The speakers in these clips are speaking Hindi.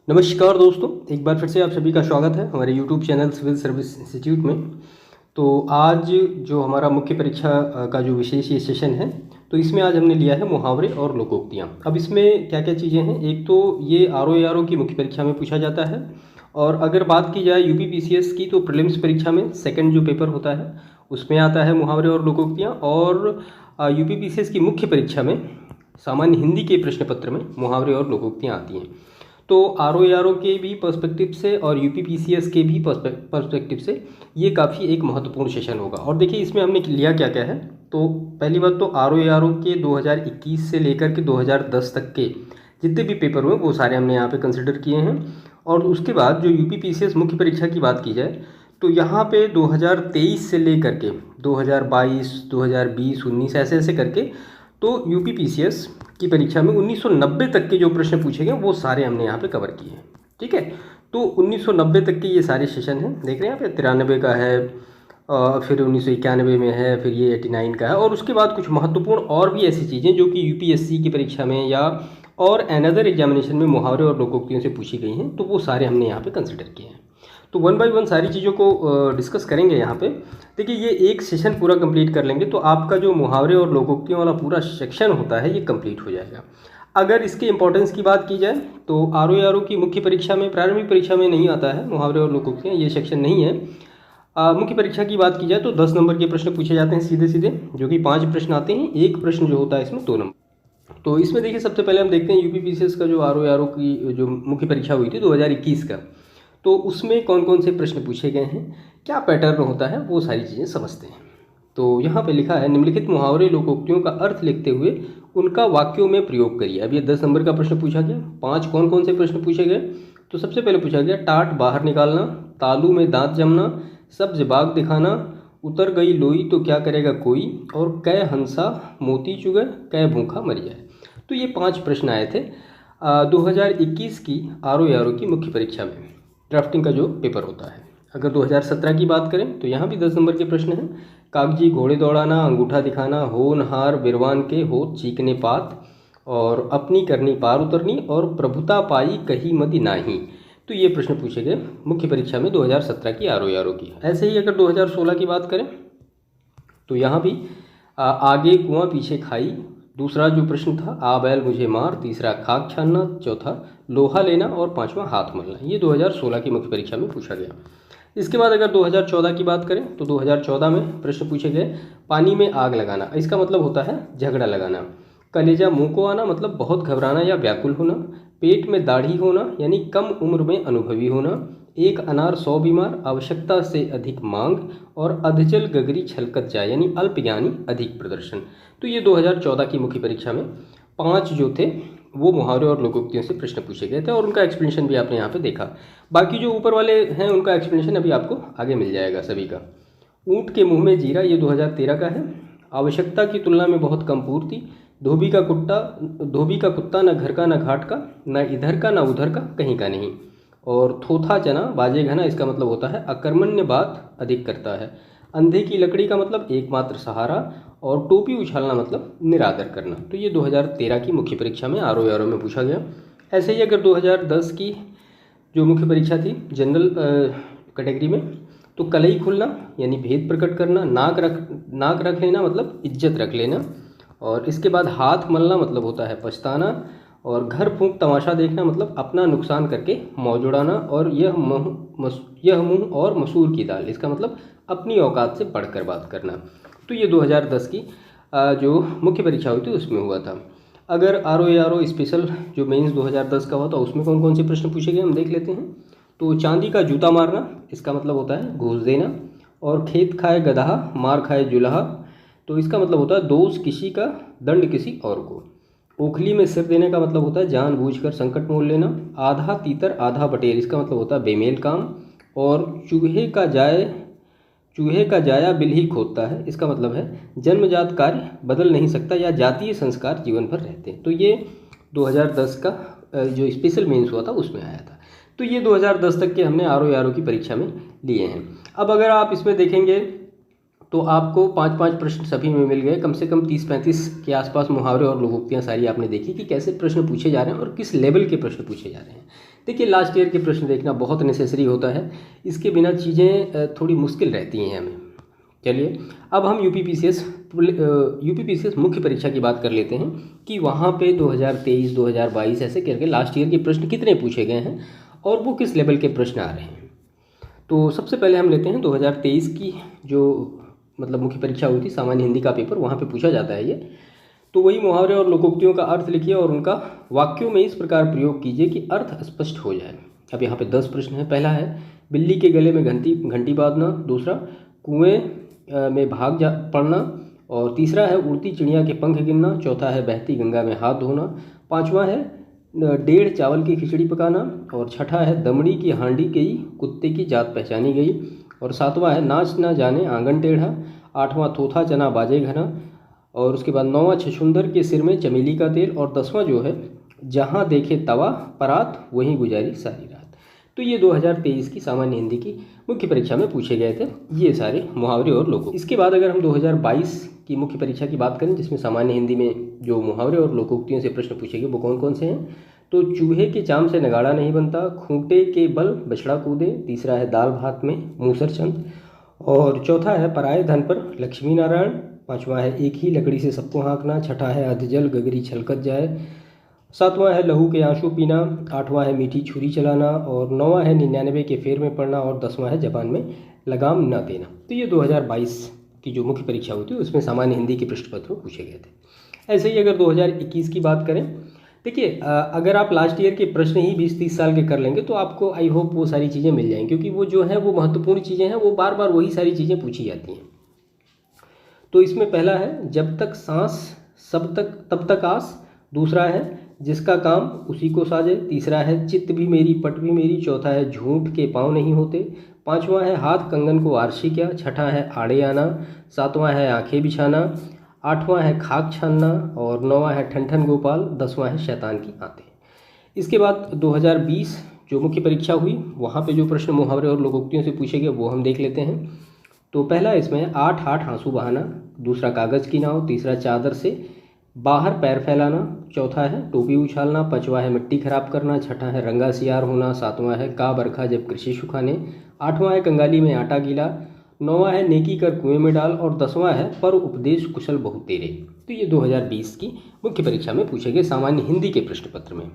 नमस्कार दोस्तों, एक बार फिर से आप सभी का स्वागत है हमारे YouTube channel civil service institute में। तो आज जो हमारा मुख्य परीक्षा का जो विशेष ये सेशन है, तो इसमें आज हमने लिया है मुहावरे और लोकोक्तियाँ। अब इसमें क्या क्या चीज़ें हैं, एक तो ये RO की मुख्य परीक्षा में पूछा जाता है, और अगर बात की जाए UPPCS की तो प्रीलिम्स परीक्षा में सेकंड जो पेपर होता है उसमें आता है मुहावरे और लोकोक्तियाँ, और UPPCS की मुख्य परीक्षा में सामान्य हिंदी के प्रश्न पत्र में मुहावरे और लोकोक्तियाँ आती हैं। तो RO के भी पर्सपेक्टिव से और UPPCS के भी पर्सपेक्टिव से ये काफ़ी एक महत्वपूर्ण सेशन होगा। और देखिए इसमें हमने लिया क्या क्या है। तो पहली बात तो RO के 2021 से लेकर के 2010 तक के जितने भी पेपर हुए वो सारे हमने यहाँ पे कंसिडर किए हैं। और उसके बाद जो UPPCS मुख्य परीक्षा की बात की जाए तो यहाँ पे 2023 से लेकर के 2022, 2020, 19 ऐसे ऐसे करके तो UPPCS की परीक्षा में 1990 तक के जो प्रश्न पूछे गए वो सारे हमने यहाँ पे कवर किए हैं। ठीक है, तो 1990 तक के ये सारे सेशन हैं, देख रहे हैं यहाँ पे 93 का है, फिर 1991 में है, फिर ये 89 का है। और उसके बाद कुछ महत्वपूर्ण और भी ऐसी चीज़ें जो कि UPSC की परीक्षा में या और अनदर एग्जामिनेशन में मुहावरे और लोकोक्तियों से पूछी गई हैं, तो वो सारे हमने यहाँ पे कंसिडर किए हैं। तो वन बाय वन सारी चीज़ों को डिस्कस करेंगे यहाँ पे। देखिए ये एक सेशन पूरा कंप्लीट कर लेंगे तो आपका जो मुहावरे और लोकोक्तियों वाला पूरा सेक्शन होता है ये कंप्लीट हो जाएगा। अगर इसके इंपॉर्टेंस की बात की जाए तो RO की मुख्य परीक्षा में, प्रारंभिक परीक्षा में नहीं आता है मुहावरे और लोकोक्तियाँ, ये सेक्शन नहीं है। मुख्य परीक्षा की बात की जाए तो 10 नंबर के प्रश्न पूछे जाते हैं सीधे सीधे, जो कि 5 प्रश्न आते हैं, एक प्रश्न जो होता है इसमें 2 नंबर। तो इसमें देखिए सबसे पहले हम देखते हैं UPPCS का जो RO की जो मुख्य परीक्षा हुई थी 2021 का, तो उसमें कौन कौन से प्रश्न पूछे गए हैं, क्या पैटर्न होता है, वो सारी चीज़ें समझते हैं। तो यहाँ पे लिखा है निम्नलिखित मुहावरे लोकोक्तियों का अर्थ लिखते हुए उनका वाक्यों में प्रयोग करिए। अब ये 10 नंबर का प्रश्न पूछा गया, 5 कौन कौन से प्रश्न पूछे गए। तो सबसे पहले पूछा गया टाट बाहर निकालना, तालू में दांत जमना, सब्ज बाग दिखाना, उतर गई लोई तो क्या करेगा कोई, और कै हंसा मोती चुगे कै भूखा मर जाए। तो ये 5 प्रश्न आए थे 2021 की RO की मुख्य परीक्षा में, ड्राफ्टिंग का जो पेपर होता है। अगर 2017 की बात करें तो यहाँ भी 10 नंबर के प्रश्न हैं, कागजी घोड़े दौड़ाना, अंगूठा दिखाना, होनहार बिरवान के हो चीकने पात, और अपनी करनी पार उतरनी, और प्रभुता पाई कही मदि नाही। तो ये प्रश्न पूछे गए मुख्य परीक्षा में 2017 की RO की। ऐसे ही अगर 2016 की बात करें तो यहाँ भी आगे कुआं पीछे खाई, दूसरा जो प्रश्न था आ बैल मुझे मार, तीसरा खाक छानना, चौथा लोहा लेना, और पांचवा हाथ मलना। ये 2016 की मुख्य परीक्षा में पूछा गया। इसके बाद अगर 2014 की बात करें तो 2014 में प्रश्न पूछे गए पानी में आग लगाना, इसका मतलब होता है झगड़ा लगाना। कलेजा मुंह को आना, मतलब बहुत घबराना या व्याकुल होना। पेट में दाढ़ी होना यानी कम उम्र में अनुभवी होना। एक अनार 100 बीमार, आवश्यकता से अधिक मांग, और अधजल गगरी छलकत जाए यानी अल्प यानी अधिक प्रदर्शन। तो ये 2014 की मुख्य परीक्षा में 5 जो थे वो मुहावरे और लोकोक्तियों से प्रश्न पूछे गए थे, और उनका एक्सप्लेनेशन भी आपने यहाँ पे देखा। बाकी जो ऊपर वाले हैं उनका एक्सप्लेनेशन अभी आपको आगे मिल जाएगा सभी का। ऊँट के मुंह में जीरा, ये 2013 का है। आवश्यकता की तुलना में बहुत कम पूर्ति। धोबी का कुत्ता न घर का न घाट का, न इधर का न उधर का, कहीं का नहीं। और थोथा चना बाजे घना, इसका मतलब होता है अकर्मण्य बात अधिक करता है। अंधे की लकड़ी का मतलब एकमात्र सहारा, और टोपी उछालना मतलब निरादर करना। तो ये 2013 की मुख्य परीक्षा में RO में पूछा गया। ऐसे ही अगर 2010 की जो मुख्य परीक्षा थी जनरल कैटेगरी में, तो कलई खुलना यानी भेद प्रकट करना, नाक रख लेना मतलब इज्जत रख लेना, और इसके बाद हाथ मलना मतलब होता है पछताना, और घर फूंक तमाशा देखना मतलब अपना नुकसान करके मौज उड़ाना, और यह मुँह और मसूर की दाल, इसका मतलब अपनी औकात से बढ़कर बात करना। तो ये 2010 की जो मुख्य परीक्षा हुई थी उसमें हुआ था। अगर RO स्पेशल जो मेंस 2010 का हुआ था उसमें कौन कौन से प्रश्न पूछे गए हम देख लेते हैं। तो चांदी का जूता मारना, इसका मतलब होता है घूस देना। और खेत खाए गदहा मार खाए जुल्हा, तो इसका मतलब होता है दोष किसी का दंड किसी और को। ओखली में सिर देने का मतलब होता है जानबूझकर संकट मोल लेना। आधा तीतर आधा बटेर, इसका मतलब होता है बेमेल काम। और चूहे का जाया बिल ही खोदता है, इसका मतलब है जन्मजात कार्य बदल नहीं सकता या जातीय संस्कार जीवन भर रहते हैं। तो ये 2010 का जो स्पेशल मेंस हुआ था उसमें आया था। तो ये 2010 तक के हमने RO की परीक्षा में लिए हैं। अब अगर आप इसमें देखेंगे तो आपको 5-5 प्रश्न सभी में मिल गए। कम से कम 30-35 के आसपास मुहावरे और लोकोक्तियाँ सारी आपने देखी कि कैसे प्रश्न पूछे जा रहे हैं और किस लेवल के प्रश्न पूछे जा रहे हैं। देखिए, लास्ट ईयर के प्रश्न देखना बहुत नेसेसरी होता है, इसके बिना चीज़ें थोड़ी मुश्किल रहती हैं हमें। चलिए, अब हम यूपीपीसीएस मुख्य परीक्षा की बात कर लेते हैं कि वहाँ पे 2023, 2022 ऐसे करके लास्ट ईयर के प्रश्न कितने पूछे गए हैं और वो किस लेवल के प्रश्न आ रहे हैं। तो सबसे पहले हम लेते हैं 2023 की जो मतलब मुख्य परीक्षा हुई थी, सामान्य हिंदी का पेपर, वहाँ पे पूछा जाता है ये। तो वही मुहावरे और लोकोक्तियों का अर्थ लिखिए और उनका वाक्यों में इस प्रकार प्रयोग कीजिए कि अर्थ स्पष्ट हो जाए। अब यहाँ पे 10 प्रश्न हैं। पहला है बिल्ली के गले में घंटी बांधना, दूसरा कुएं में भाग जा पड़ना, और तीसरा है उड़ती चिड़िया के पंख गिनना, चौथा है बहती गंगा में हाथ धोना, पांचवा है 1.5 चावल की खिचड़ी पकाना, और छठा है दमड़ी की हांडी गई, कुत्ते की जात पहचानी गई, और सातवां है नाच ना जाने आंगन टेढ़ा, आठवां थोथा चना बाजे घना, और उसके बाद 9वां छछूंदर के सिर में चमेली का तेल, और 10वां जो है जहाँ देखे तवा परात वहीं गुजारी सारी रात। तो ये 2023 की सामान्य हिंदी की मुख्य परीक्षा में पूछे गए थे ये सारे मुहावरे और लोकोक्ति। इसके बाद अगर हम 2022 की मुख्य परीक्षा की बात करें, जिसमें सामान्य हिंदी में जो मुहावरे और लोकोक्तियों से प्रश्न पूछे गए वो कौन कौन से हैं, तो चूहे के चाम से नगाड़ा नहीं बनता, खूंटे के बल बछड़ा कूदे, तीसरा है दाल भात में मूसर चंद, और चौथा है पराये धन पर लक्ष्मी नारायण, पांचवा है एक ही लकड़ी से सबको हाँकना, छठा है अधजल गगरी छलकत जाए, सातवां है लहू के आंसू पीना, आठवां है मीठी छुरी चलाना, और 9वां है 99 के फेर में पड़ना, और 10वां है जबान में लगाम न देना। तो ये 2022 की जो मुख्य परीक्षा हुई थी उसमें सामान्य हिंदी के प्रश्न पत्र पूछे गए थे। ऐसे ही अगर 2021 की बात करें, देखिए अगर आप लास्ट ईयर के प्रश्न ही 20-30 साल के कर लेंगे तो आपको आई होप वो सारी चीज़ें मिल जाएंगी, क्योंकि वो जो है वो महत्वपूर्ण चीज़ें हैं, वो बार बार वही सारी चीज़ें पूछी जाती हैं। तो इसमें पहला है जब तक सांस तब तक आस, दूसरा है जिसका काम उसी को साजे, तीसरा है चित्त भी मेरी पट भी मेरी, चौथा है झूठ के पाँव नहीं होते, पांचवा है हाथ कंगन को आरसी क्या, छठा है आड़े आना, सातवां है आंखें बिछाना, आठवां है खाक छानना, और 9वां है ठन गोपाल, 10वां है शैतान की आंतें। इसके बाद 2020 जो मुख्य परीक्षा हुई वहाँ पे जो प्रश्न मुहावरे और लोकोक्तियों से पूछे गए वो हम देख लेते हैं। तो पहला इसमें 8 आंसू बहाना, दूसरा कागज़ की नाव, तीसरा चादर से बाहर पैर फैलाना, चौथा है टोपी उछालना, पांचवा है मिट्टी खराब करना, छठा है रंगा सियार होना, सातवां है का बरखा जब कृषि सुखाने, आठवां है कंगाली में आटा गीला, 9वां है नेकी कर कुएं में डाल, और 10वां है पर उपदेश कुशल बहुत तेरे। तो ये 2020 की मुख्य परीक्षा में पूछे गए सामान्य हिंदी के प्रश्न पत्र में।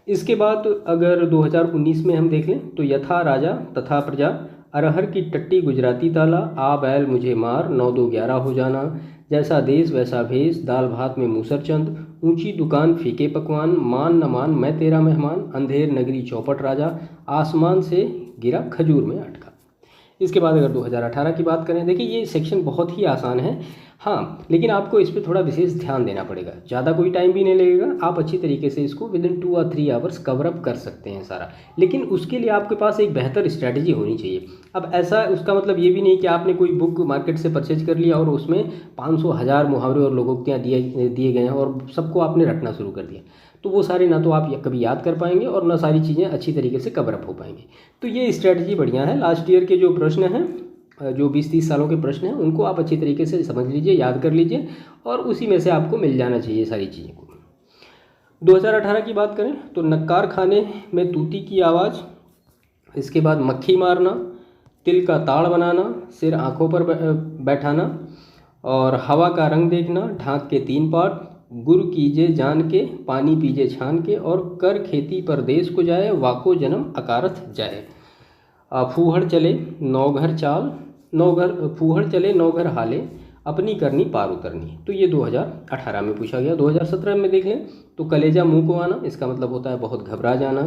इसके बाद अगर 2019 में हम देख लें तो यथा राजा तथा प्रजा, अरहर की टट्टी गुजराती ताला, आ बैल मुझे मार 9-2-11 हो जाना, जैसा देश वैसा भेष, दाल भात में मूसर चंद, ऊंची दुकान फीके पकवान, मान न मान मैं तेरा मेहमान, अंधेर नगरी चौपट राजा, आसमान से गिरा खजूर में अटका। इसके बाद अगर 2018 की बात करें, देखिए ये सेक्शन बहुत ही आसान है, हाँ, लेकिन आपको इस पर थोड़ा विशेष ध्यान देना पड़ेगा। ज़्यादा कोई टाइम भी नहीं लगेगा, आप अच्छी तरीके से इसको विदिन 2 और 3 आवर्स कवर अप कर सकते हैं सारा, लेकिन उसके लिए आपके पास एक बेहतर स्ट्रैटेजी होनी चाहिए। अब ऐसा उसका मतलब ये भी नहीं कि आपने कोई बुक मार्केट से परचेज कर लिया और उसमें 500,000 मुहावरे और लोकोक्तियाँ दिए गए हैं और सबको आपने रटना शुरू कर दिया, तो वो सारे ना तो आप कभी याद कर पाएंगे और ना सारी चीज़ें अच्छी तरीके से कवर अप हो पाएंगी। तो ये स्ट्रैटेजी बढ़िया है। लास्ट ईयर के जो प्रश्न हैं, जो 20-30 सालों के प्रश्न हैं, उनको आप अच्छी तरीके से समझ लीजिए, याद कर लीजिए, और उसी में से आपको मिल जाना चाहिए सारी चीज़ें को। 2018 की बात करें तो नक्कार खाने में तूती की आवाज़, इसके बाद मक्खी मारना, तिल का ताड़ बनाना, सिर आँखों पर बैठाना, और हवा का रंग देखना, ढाक के 3 पाठ, गुर कीजे जान के पानी पीजे छान के, और कर खेती परदेश को जाए वाको जन्म अकारथ जाए, फूहड़ चले 9 घर चाल, 9 घर फूहड़ चले 9 घर हाले, अपनी करनी पार उतरनी। तो ये 2018 में पूछा गया। 2017 में देख लें तो कलेजा मुंह को आना, इसका मतलब होता है बहुत घबरा जाना,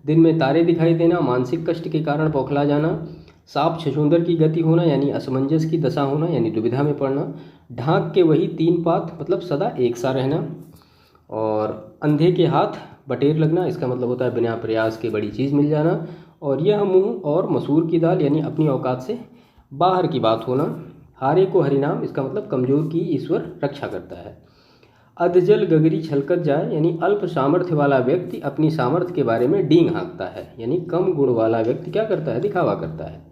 दिन में तारे दिखाई देना, मानसिक कष्ट के कारण बौखला जाना, सांप छछूंदर की गति होना यानी असमंजस की दशा होना यानी दुविधा में पड़ना, ढाक के वही 3 पात मतलब सदा एक सा रहना, और अंधे के हाथ बटेर लगना, इसका मतलब होता है बिना प्रयास के बड़ी चीज़ मिल जाना, और यह मुँह और मसूर की दाल यानी अपनी औकात से बाहर की बात होना, हारे को हरिनाम, इसका मतलब कमज़ोर की ईश्वर रक्षा करता है, अधजल गगरी छलकत जाए यानी अल्प सामर्थ्य वाला व्यक्ति अपनी सामर्थ्य के बारे में डींग हाँकता है, यानी कम गुण वाला व्यक्ति क्या करता है, दिखावा करता है,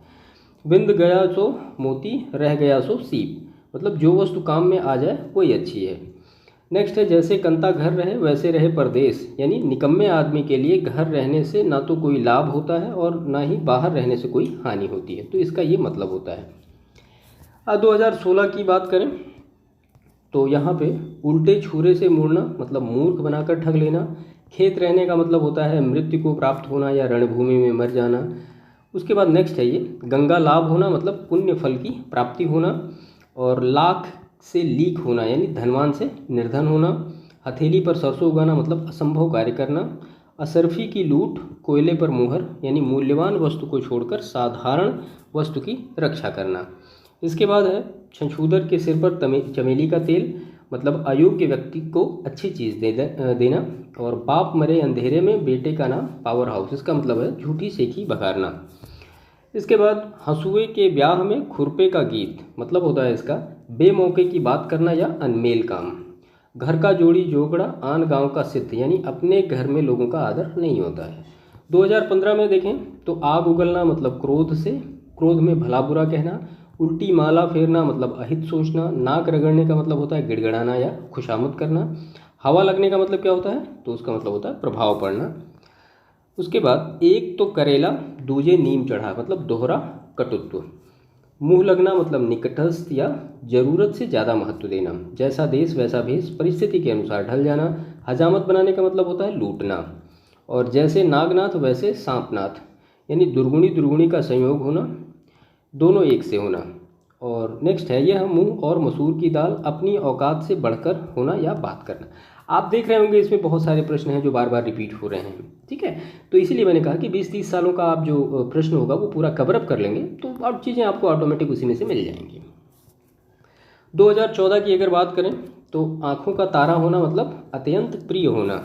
बिंद गया सो मोती, रह गया सो सीप, मतलब जो वस्तु काम में आ जाए वही अच्छी है। नेक्स्ट है जैसे कंता घर रहे वैसे रहे परदेश, यानी निकम्मे आदमी के लिए घर रहने से ना तो कोई लाभ होता है और ना ही बाहर रहने से कोई हानि होती है, तो इसका ये मतलब होता है। अब 2016 की बात करें तो यहाँ पे उल्टे छुरे से मुड़ना मतलब मूर्ख बनाकर ठग लेना। खेत रहने का मतलब होता है मृत्यु को प्राप्त होना या रणभूमि में मर जाना। उसके बाद नेक्स्ट है ये गंगा लाभ होना मतलब पुण्य फल की प्राप्ति होना। और लाख से लीक होना यानी धनवान से निर्धन होना। हथेली पर सरसों उगाना मतलब असंभव कार्य करना। असरफी की लूट, कोयले पर मुहर यानी मूल्यवान वस्तु को छोड़कर साधारण वस्तु की रक्षा करना। इसके बाद है छछूदर के सिर पर चमेली का तेल, मतलब अयोग्य व्यक्ति को अच्छी चीज़ देना। और बाप मरे अंधेरे में बेटे का नाम पावर हाउस, इसका मतलब है झूठी सेखी बघारना। इसके बाद हंसुए के ब्याह में खुरपे का गीत, मतलब होता है इसका बेमौके की बात करना या अनमेल काम। घर का जोड़ी जोगड़ा आन गांव का सिद्ध, यानी अपने घर में लोगों का आदर नहीं होता है। 2015 में देखें तो आग उगलना मतलब क्रोध से, क्रोध में भला बुरा कहना। उल्टी माला फेरना मतलब अहित सोचना। नाक रगड़ने का मतलब होता है गिड़गिड़ाना या खुशामद करना। हवा लगने का मतलब क्या होता है, तो उसका मतलब होता है प्रभाव पड़ना। उसके बाद एक तो करेला दूजे नीम चढ़ा, मतलब दोहरा कटुत्व। मुंह लगना मतलब निकटस्थ या जरूरत से ज़्यादा महत्व देना। जैसा देश वैसा भेष, परिस्थिति के अनुसार ढल जाना। हजामत बनाने का मतलब होता है लूटना। और जैसे नागनाथ वैसे सांपनाथ, यानी दुर्गुणी दुर्गुणी का संयोग होना, दोनों एक से होना। और नेक्स्ट है यह मूंग और मसूर की दाल, अपनी औकात से बढ़कर होना या बात करना। आप देख रहे होंगे इसमें बहुत सारे प्रश्न हैं जो बार बार रिपीट हो रहे हैं, ठीक है। तो इसीलिए मैंने कहा कि 20-30 सालों का आप जो प्रश्न होगा वो पूरा कवर अप कर लेंगे तो अब चीज़ें आपको ऑटोमेटिक उसी में से मिल जाएंगी। 2014 की अगर बात करें तो आँखों का तारा होना मतलब अत्यंत प्रिय होना।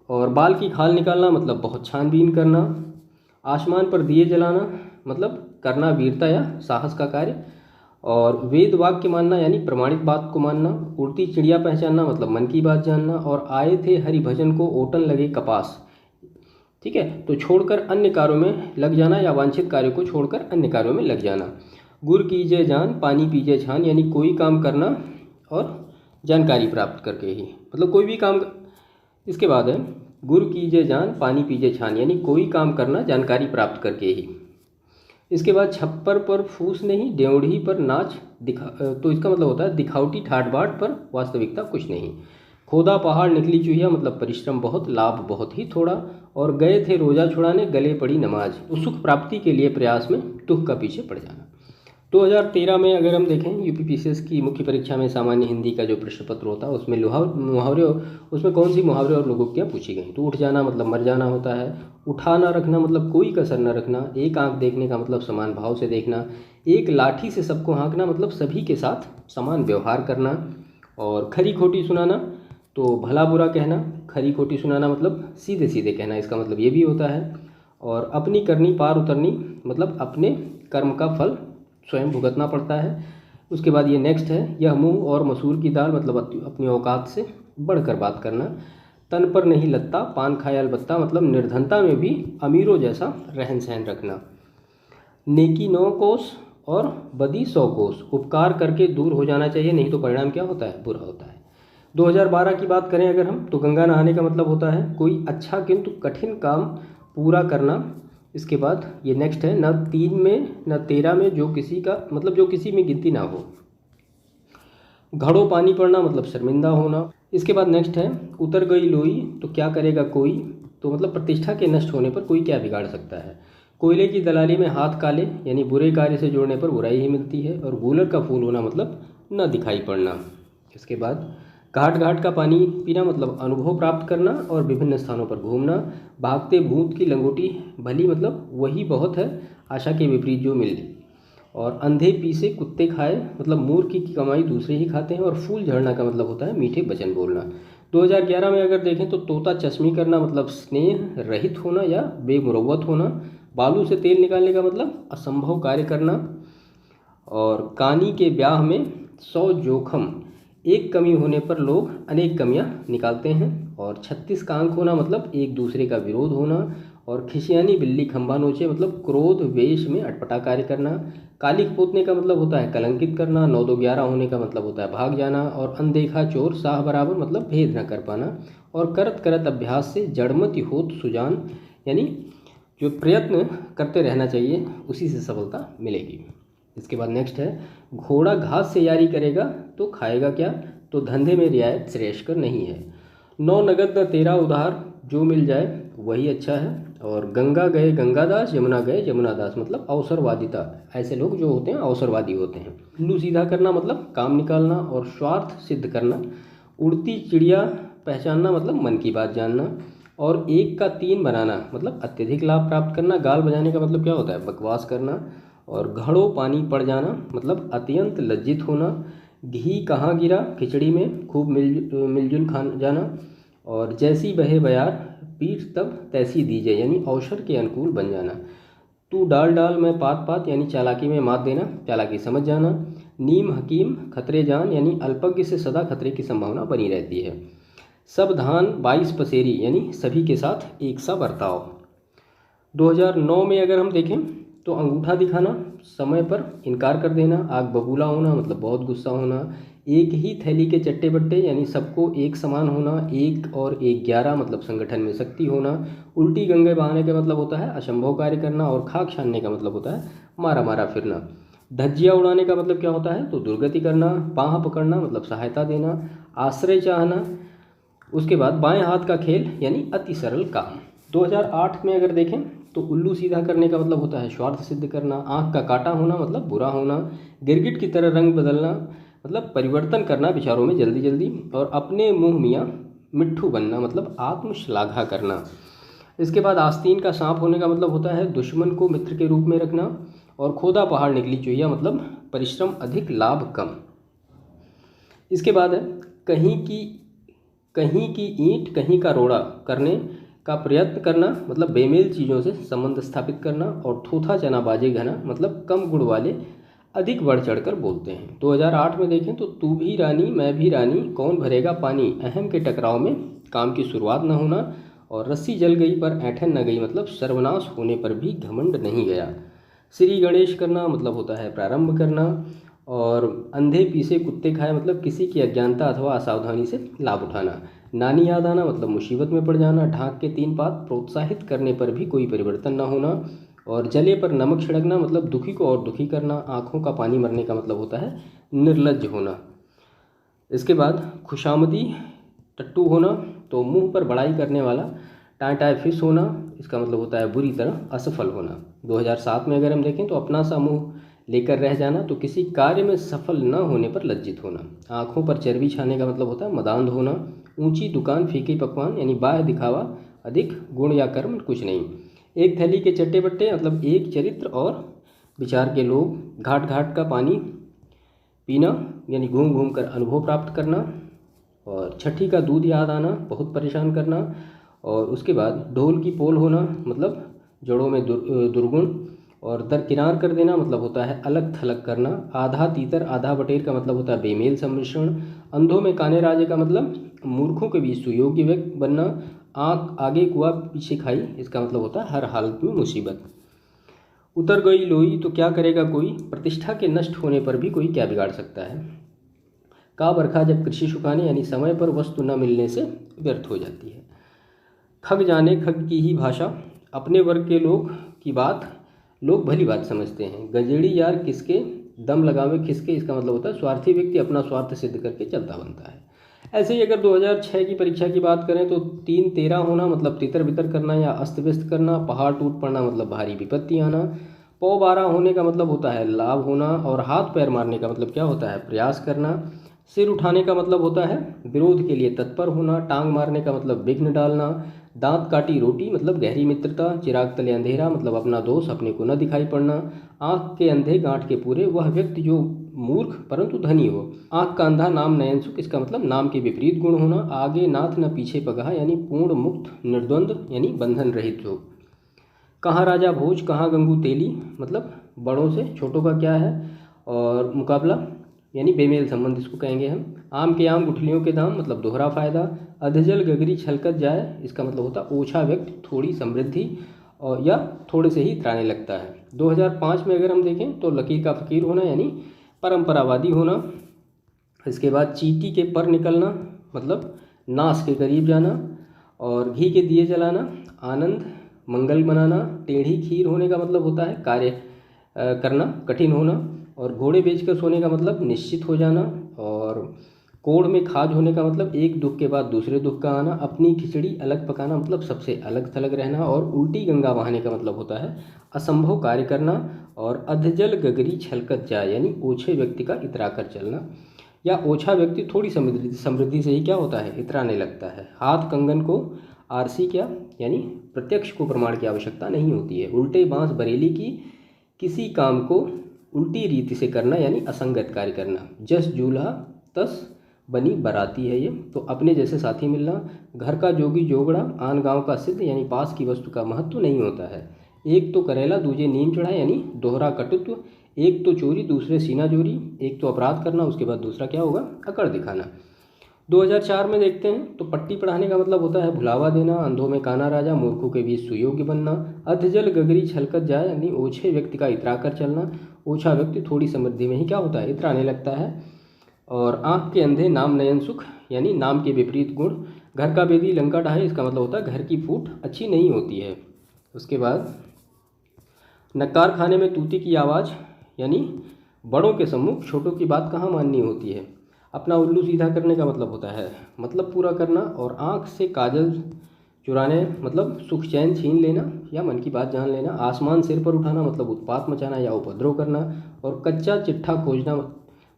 और बाल की खाल निकालना मतलब बहुत छानबीन करना। आसमान पर दिए जलाना मतलब करना वीरता या साहस का कार्य। और वेद वाक्य मानना यानी प्रमाणित बात को मानना। उड़ती चिड़िया पहचानना मतलब मन की बात जानना। और आए थे हरि भजन को ओटन लगे कपास, ठीक है, तो छोड़कर अन्य कार्यों में लग जाना या वांछित कार्यों को छोड़कर अन्य कार्यों में लग जाना। गुर कीजिए जान पानी पीजिए छान, यानी कोई काम करना और जानकारी प्राप्त करके ही, मतलब कोई भी काम। इसके बाद है गुर कीजिए जान पानी पीजिए छान, यानी कोई काम करना जानकारी प्राप्त करके ही। इसके बाद छप्पर पर फूस नहीं ड्योढ़ी पर नाच दिखा, तो इसका मतलब होता है दिखावटी ठाट बाट पर वास्तविकता कुछ नहीं। खोदा पहाड़ निकली चूहिया मतलब परिश्रम बहुत लाभ बहुत ही थोड़ा। और गए थे रोजा छुड़ाने गले पड़ी नमाज, तो सुख प्राप्ति के लिए प्रयास में दुख का पीछे पड़ जाना। 2013 में अगर हम देखें यूपीपीसीएस की मुख्य परीक्षा में सामान्य हिंदी का जो प्रश्न पत्र होता है उसमें मुहावरे, उसमें कौन सी मुहावरे और लोकोक्तियाँ पूछी गई, तो उठ जाना मतलब मर जाना होता है। उठा ना रखना मतलब कोई कसर न रखना। एक आंख देखने का मतलब समान भाव से देखना। एक लाठी से सबको हाँकना मतलब सभी के साथ समान व्यवहार करना। और खरी खोटी सुनाना तो भला बुरा कहना। खरी खोटी सुनाना मतलब सीधे सीधे कहना, इसका मतलब ये भी होता है। और अपनी करनी पार उतरनी मतलब अपने कर्म का फल स्वयं भुगतना पड़ता है। उसके बाद ये नेक्स्ट है यह मूंग और मसूर की दाल मतलब अपनी औकात से बढ़कर बात करना। तन पर नहीं लगता पान खाया अलबत्ता मतलब निर्धनता में भी अमीरों जैसा रहन सहन रखना। नेकी 9 कोस और बदी 100 कोस, उपकार करके दूर हो जाना चाहिए नहीं तो परिणाम क्या होता है, बुरा होता है। 2012 की बात करें अगर हम तो गंगा नहाने का मतलब होता है कोई अच्छा किंतु कठिन काम पूरा करना। इसके बाद ये नेक्स्ट है न 3 में न 13 में जो किसी का मतलब जो किसी में गिनती ना हो। घड़ों पानी पड़ना मतलब शर्मिंदा होना। इसके बाद नेक्स्ट है उतर गई लोई तो क्या करेगा कोई, तो मतलब प्रतिष्ठा के नष्ट होने पर कोई क्या बिगाड़ सकता है। कोयले की दलाली में हाथ काले यानी बुरे कार्य से जोड़ने पर बुराई ही मिलती है। और गूलर का फूल होना मतलब न दिखाई पड़ना। इसके बाद घाट घाट का पानी पीना मतलब अनुभव प्राप्त करना और विभिन्न स्थानों पर घूमना। भागते भूत की लंगोटी भली मतलब वही बहुत है, आशा के विपरीत जो मिले। और अंधे पीसे कुत्ते खाए मतलब मूर्ख की कमाई दूसरे ही खाते हैं। और फूल झड़ना का मतलब होता है मीठे वचन बोलना। 2011 में अगर देखें तो तोता चश्मी करना मतलब स्नेह रहित होना या बेमुरव्वत होना। बालू से तेल निकालने का मतलब असंभव कार्य करना। और कानी के ब्याह में 100 जोखम, एक कमी होने पर लोग अनेक कमियां निकालते हैं। और 36 का अंक होना मतलब एक दूसरे का विरोध होना। और खिसियानी बिल्ली खंभा नोचे मतलब क्रोध वेश में अटपटा कार्य करना। कालिक पोतने का मतलब होता है कलंकित करना। 9 2 11 होने का मतलब होता है भाग जाना। और अनदेखा चोर साह बराबर मतलब भेद न कर पाना। और करत करत अभ्यास से जड़मति होत सुजान, यानी जो प्रयत्न करते रहना चाहिए उसी से सफलता मिलेगी। इसके बाद नेक्स्ट है, घोड़ा घास से यारी करेगा तो खाएगा क्या, तो धंधे में रियायत श्रेयस्कर नहीं है। 9 नगद न 13 उधार, जो मिल जाए वही अच्छा है। और गंगा गए गंगादास, यमुना गए यमुनादास मतलब अवसरवादिता, ऐसे लोग जो होते हैं अवसरवादी होते हैं। उल्लू सीधा करना मतलब काम निकालना और स्वार्थ सिद्ध करना। उड़ती चिड़िया पहचानना मतलब मन की बात जानना। और 1 का 3 बनाना मतलब अत्यधिक लाभ प्राप्त करना। गाल बजाने का मतलब क्या होता है, बकवास करना। और घड़ों पानी पड़ जाना मतलब अत्यंत लज्जित होना। घी कहाँ गिरा, खिचड़ी में खूब मिलजुल खा जाना। और जैसी बहे बयार, पीठ तब तैसी दीजिए, यानी अवसर के अनुकूल बन जाना। तू डाल डाल मैं पात पात, यानी चालाकी में मात देना, चालाकी समझ जाना। नीम हकीम खतरे जान, यानी अल्पज्ञ से सदा खतरे की संभावना बनी रहती है। सब धान 22 पसेरी, यानी सभी के साथ एक सा बर्ताव। 2009 में अगर हम देखें तो अंगूठा दिखाना, समय पर इनकार कर देना, आग बबूला होना मतलब बहुत गुस्सा होना। एक ही थैली के चट्टे बट्टे, यानी सबको एक समान होना। 1 और 1 11 मतलब संगठन में शक्ति होना। उल्टी गंगे बहाने का मतलब होता है असंभव कार्य करना। और खाक छानने का मतलब होता है मारा मारा फिरना। धज्जियाँ उड़ाने का मतलब क्या होता है, तो दुर्गति करना। पाँव पकड़ना मतलब सहायता देना, आश्रय चाहना। उसके बाद बाएं हाथ का खेल, यानी अति सरल काम। 2008 में अगर देखें तो उल्लू सीधा करने का मतलब होता है स्वार्थ सिद्ध करना। आँख का काटा होना मतलब बुरा होना। गिरगिट की तरह रंग बदलना मतलब परिवर्तन करना विचारों में जल्दी जल्दी। और अपने मुँह मियाँ मिट्ठू बनना मतलब आत्मश्लाघा करना। इसके बाद आस्तीन का सांप होने का मतलब होता है दुश्मन को मित्र के रूप में रखना। और खोदा पहाड़ निकली चुहिया मतलब परिश्रम अधिक लाभ कम। इसके बाद है, कहीं की ईंट कहीं का रोड़ा करने का प्रयत्न करना मतलब बेमेल चीज़ों से संबंध स्थापित करना। और थूथा चना बाजे घना मतलब कम गुण वाले अधिक बढ़ चढ़कर बोलते हैं। 2008 में देखें तो तू भी रानी मैं भी रानी, कौन भरेगा पानी, अहम के टकराव में काम की शुरुआत न होना। और रस्सी जल गई पर ऐंठन न गई मतलब सर्वनाश होने पर भी घमंड नहीं गया। श्री गणेश करना मतलब होता है प्रारंभ करना। और अंधे पीसे कुत्ते खाए मतलब किसी की अज्ञानता अथवा असावधानी से लाभ उठाना। नानी याद आना मतलब मुसीबत में पड़ जाना। ढाक के 3 पात, प्रोत्साहित करने पर भी कोई परिवर्तन न होना। और जले पर नमक छिड़कना मतलब दुखी को और दुखी करना। आँखों का पानी मरने का मतलब होता है निर्लज्ज होना। इसके बाद खुशामदी टट्टू होना, तो मुंह पर बड़ाई करने वाला। टाई टाई फिश होना, इसका मतलब होता है बुरी तरह असफल होना। 2007 में अगर हम देखें तो अपना सा मुँह लेकर रह जाना, तो किसी कार्य में सफल न होने पर लज्जित होना। आँखों पर चर्बी छाने का मतलब होता है मदांध होना। ऊंची दुकान फीके पकवान, यानी बाह्य दिखावा अधिक, गुण या कर्म कुछ नहीं। एक थैली के चट्टे बट्टे मतलब एक चरित्र और विचार के लोग। घाट घाट का पानी पीना, यानी घूम घूम कर अनुभव प्राप्त करना। और छठी का दूध याद आना, बहुत परेशान करना। और उसके बाद ढोल की पोल होना मतलब जड़ों में दुर्गुण। और दरकिनार कर देना मतलब होता है अलग थलग करना। आधा तीतर आधा बटेर का मतलब होता है बेमेल सम्मिश्रण। अंधों में काने राजे का मतलब मूर्खों के बीच सुयोग्य व्यक्ति बनना। आँख आगे कुआ पीछे खाई, इसका मतलब होता है हर हालत में मुसीबत। उतर गई लोई तो क्या करेगा कोई, प्रतिष्ठा के नष्ट होने पर भी कोई क्या बिगाड़ सकता है। का बरखा जब कृषि सुखाने, यानी समय पर वस्तु न मिलने से व्यर्थ हो जाती है। खग जाने खग की ही भाषा, अपने वर्ग के लोग की बात लोग भली बात समझते हैं। गजेड़ी यार किसके, दम लगावे खिसके, इसका मतलब होता है स्वार्थी व्यक्ति अपना स्वार्थ सिद्ध करके चलता बनता है। ऐसे ही अगर 2006 की परीक्षा की बात करें तो 3 13 होना मतलब तितर बितर करना या अस्त व्यस्त करना। पहाड़ टूट पड़ना मतलब भारी विपत्ति आना। पौ 12 होने का मतलब होता है लाभ होना। और हाथ पैर मारने का मतलब क्या होता है प्रयास करना। सिर उठाने का मतलब होता है विरोध के लिए तत्पर होना। टांग मारने का मतलब विघ्न डालना। दांत काटी रोटी मतलब गहरी मित्रता। चिराग तले अंधेरा मतलब अपना दोष अपने को न दिखाई पड़ना। आँख के अंधे गांठ के पूरे, वह व्यक्ति जो मूर्ख परंतु धनी हो। आँख का अंधा नाम नयन सुख, इसका मतलब नाम के विपरीत गुण होना। आगे नाथ न पीछे पगहा, यानी पूर्ण मुक्त निर्द्वंद, यानी बंधन रहित हो। कहाँ राजा भोज कहाँ गंगू तेली, मतलब बड़ों से छोटों का क्या है और मुकाबला, यानी बेमेल संबंध इसको कहेंगे हम। आम के आम गुठलियों के दाम मतलब दोहरा फायदा। अधजल गगरी छलकत जाए, इसका मतलब होता ओछा व्यक्ति थोड़ी समृद्धि। और या थोड़े से ही इतराने लगता है। 2005 में अगर हम देखें तो लकीर का फ़कीर होना यानी परंपरावादी होना। इसके बाद चींटी के पर निकलना मतलब नाश के करीब जाना, और घी के दिए जलाना आनंद मंगल मनाना। टेढ़ी खीर होने का मतलब होता है कार्य करना कठिन होना, और घोड़े बेचकर सोने का मतलब निश्चित हो जाना, और कोढ़ में खाज होने का मतलब एक दुख के बाद दूसरे दुख का आना। अपनी खिचड़ी अलग पकाना मतलब सबसे अलग थलग रहना, और उल्टी गंगा बहाने का मतलब होता है असंभव कार्य करना। और अधजल गगरी छलकत जाए यानी ओछे व्यक्ति का इतरा कर चलना, या ओछा व्यक्ति थोड़ी समृद्धि से ही क्या होता है इतराने लगता है। हाथ कंगन को आरसी क्या यानी प्रत्यक्ष को प्रमाण की आवश्यकता नहीं होती है। उल्टे बांस बरेली की किसी काम को उल्टी रीति से करना यानी असंगत कार्य करना। जस जूल्हा तस बनी बराती है ये। तो अपने जैसे साथी मिलना। घर का जोगी जोगड़ा आन गांव का सिद्ध यानी पास की वस्तु का महत्व नहीं होता है। एक तो करेला दूजे नीम चढ़ा यानी दोहरा कटुत्व। एक तो चोरी दूसरे सीना जोरी। एक तो अपराध करना उसके बाद दूसरा क्या होगा अकड़ दिखाना। 2004 में देखते हैं तो पट्टी पढ़ाने का मतलब होता है भुलावा देना। अंधों में काना राजा मूर्खों के बीच सुयोग्य बनना। अधजल गगरी छलकत जाए यानी ओछे व्यक्ति का इतरा कर चलना। ओछा व्यक्ति थोड़ी समृद्धि में ही क्या होता है इतराने लगता है। और आँख के अंधे नाम नयन सुख यानी नाम के विपरीत गुण। घर का बेदी लंका ढाहे इसका मतलब होता है घर की फूट अच्छी नहीं होती है। उसके बाद नक्कार खाने में तूती की आवाज़ यानी बड़ों के सम्मुख छोटों की बात कहाँ माननी होती है। अपना उल्लू सीधा करने का मतलब होता है मतलब पूरा करना। और आँख से काजल चुराने मतलब सुख चैन छीन लेना या मन की बात जान लेना। आसमान सिर पर उठाना मतलब उत्पात मचाना या उपद्रव करना। और कच्चा चिट्ठा खोजना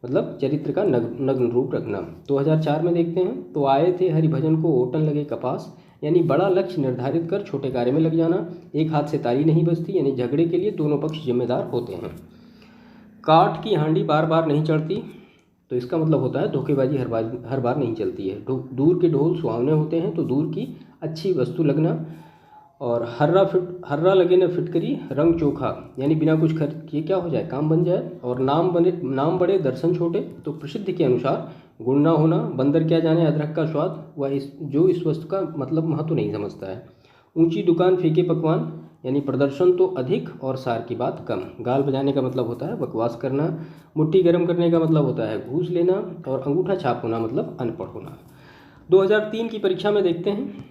मतलब चरित्र का नग्न रूप रखना। 2004 में देखते हैं तो आए थे हरिभजन को ओटन लगे कपास यानी बड़ा लक्ष्य निर्धारित कर छोटे कार्य में लग जाना। एक हाथ से ताली नहीं बजती यानी झगड़े के लिए दोनों पक्ष जिम्मेदार होते हैं। काठ की हांडी बार बार नहीं चढ़ती तो इसका मतलब होता है धोखेबाजी हर बार नहीं चलती है। दूर के ढोल सुहावने होते हैं तो दूर की अच्छी वस्तु लगना। और हर्रा लगे न फिटकरी रंग चोखा यानी बिना कुछ खर्च किए क्या हो जाए काम बन जाए। और नाम बड़े दर्शन छोटे तो प्रसिद्ध के अनुसार गुण ना होना। बंदर क्या जाने अदरक का स्वाद वह जो इस वस्तु का मतलब महत्व नहीं समझता है। ऊंची दुकान फीके पकवान यानी प्रदर्शन तो अधिक और सार की बात कम। गाल बजाने का मतलब होता है बकवास करना। मुट्ठी गर्म करने का मतलब होता है घूस लेना। और अंगूठा छाप होना मतलब अनपढ़ होना। 2003 की परीक्षा में देखते हैं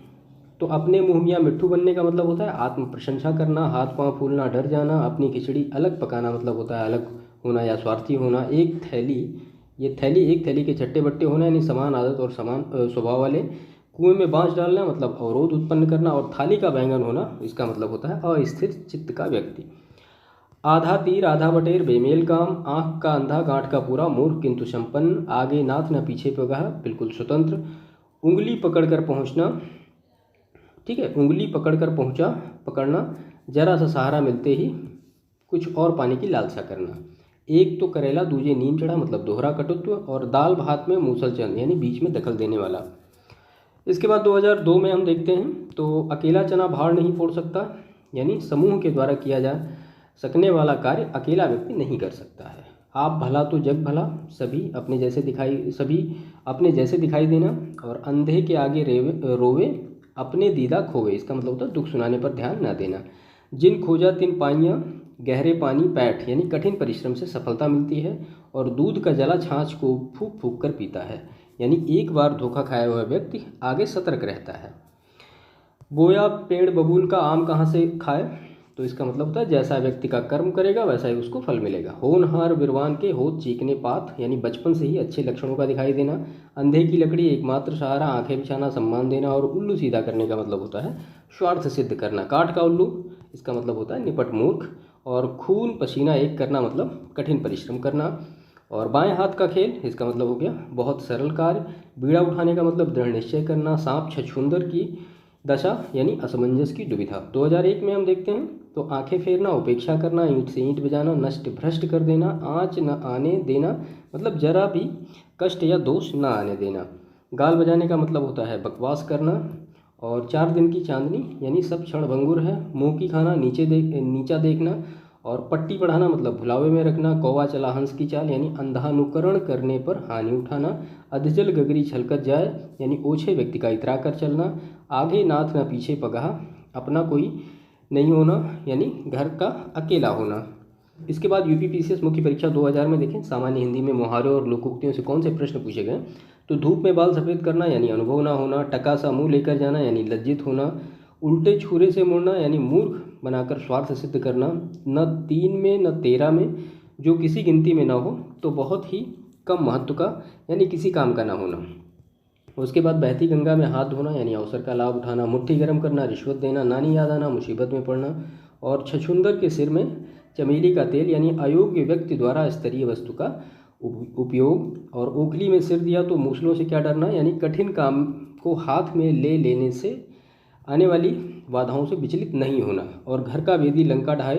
तो अपने मुँह मियाँ मिट्ठू बनने का मतलब होता है आत्म प्रशंसा करना। हाथ पांव फूलना डर जाना। अपनी खिचड़ी अलग पकाना मतलब होता है अलग होना या स्वार्थी होना। एक थैली के चट्टे बट्टे होना यानी समान आदत और समान स्वभाव वाले। कुएं में बांस डालना मतलब अवरोध उत्पन्न करना। और थाली का बैंगन होना इसका मतलब होता है अस्थिर चित्त का व्यक्ति। आधा तीर आधा बटेर बेमेल काम। आँख का अंधा गांठ का पूरा मूर्ख किंतु संपन्न। आगे नाथ न पीछे पगहा बिल्कुल स्वतंत्र। उंगली पकड़कर पहुँचना ठीक है उंगली पकड़कर पकड़ना जरा सा सहारा मिलते ही कुछ और पाने की लालसा करना। एक तो करेला दूजे नीम चढ़ा मतलब दोहरा कटुत्व। और दाल भात में मूसल चंद यानी बीच में दखल देने वाला। इसके बाद 2002 में हम देखते हैं तो अकेला चना भाड़ नहीं फोड़ सकता यानी समूह के द्वारा किया जा सकने वाला कार्य अकेला व्यक्ति नहीं कर सकता है। आप भला तो जग भला सभी अपने जैसे दिखाई देना। और अंधे के आगे रोवे अपने दीदा खोवे इसका मतलब होता है दुख सुनाने पर ध्यान न देना। जिन खोजा तिन पाइयाँ गहरे पानी पैठ यानी कठिन परिश्रम से सफलता मिलती है। और दूध का जला छाछ को फूंक फूंक कर पीता है यानी एक बार धोखा खाया हुआ व्यक्ति आगे सतर्क रहता है। बोया पेड़ बबूल का आम कहाँ से खाए तो इसका मतलब होता है जैसा व्यक्ति का कर्म करेगा वैसा ही उसको फल मिलेगा। होनहार बिरवान के होत चीकने पात यानी बचपन से ही अच्छे लक्षणों का दिखाई देना। अंधे की लकड़ी एकमात्र सहारा आंखें बिछाना सम्मान देना। और उल्लू सीधा करने का मतलब होता है स्वार्थ सिद्ध करना। काठ का उल्लू इसका मतलब होता है निपट मूर्ख। और खून पसीना एक करना मतलब कठिन परिश्रम करना। और बाएं हाथ का खेल इसका मतलब हो गया बहुत सरल कार्य। बीड़ा उठाने का मतलब दृढ़ निश्चय करना। सांप छछूंदर की दशा यानी असमंजस की दुविधा। 2001 में हम देखते हैं तो आंखें फेरना उपेक्षा करना। ईंट से ईंट बजाना नष्ट भ्रष्ट कर देना। आँच न आने देना मतलब जरा भी कष्ट या दोष न आने देना। गाल बजाने का मतलब होता है बकवास करना। और 4 दिन की चांदनी यानी सब क्षण भंगुर है। मुँह की खाना नीचा देखना। और पट्टी पढ़ाना मतलब भुलावे में रखना। कौवा चला हंस की चाल यानी अंधानुकरण करने पर हानि उठाना। अधजल गगरी छलकत जाए यानी ओछे व्यक्ति का इतरा कर चलना। आगे नाथ न पीछे पगहा अपना कोई नहीं होना यानी घर का अकेला होना। इसके बाद यूपीपीसीएस मुख्य परीक्षा 2000 में देखें सामान्य हिंदी में मुहावरे और लोकोक्तियों से कौन से प्रश्न पूछे गए। तो धूप में बाल सफ़ेद करना यानी अनुभव ना होना, टका सा मुँह लेकर जाना यानी लज्जित होना, उल्टे छुरे से मुड़ना यानी मूर्ख बनाकर स्वार्थ सिद्ध करना, न 3 में न 13 में जो किसी गिनती में ना हो तो बहुत ही कम महत्व का यानी किसी काम का ना होना। उसके बाद बहती गंगा में हाथ धोना यानी अवसर का लाभ उठाना, मुट्ठी गर्म करना, रिश्वत देना, नानी याद आना, मुसीबत में पड़ना, और छछूंदर के सिर में चमेली का तेल यानी अयोग्य व्यक्ति द्वारा स्तरीय वस्तु का उपयोग, और ओखली में सिर दिया तो मूसलों से क्या डरना यानी कठिन काम को हाथ में ले लेने से आने वाली बाधाओं से विचलित नहीं होना, और घर का वेदी लंका ढाए,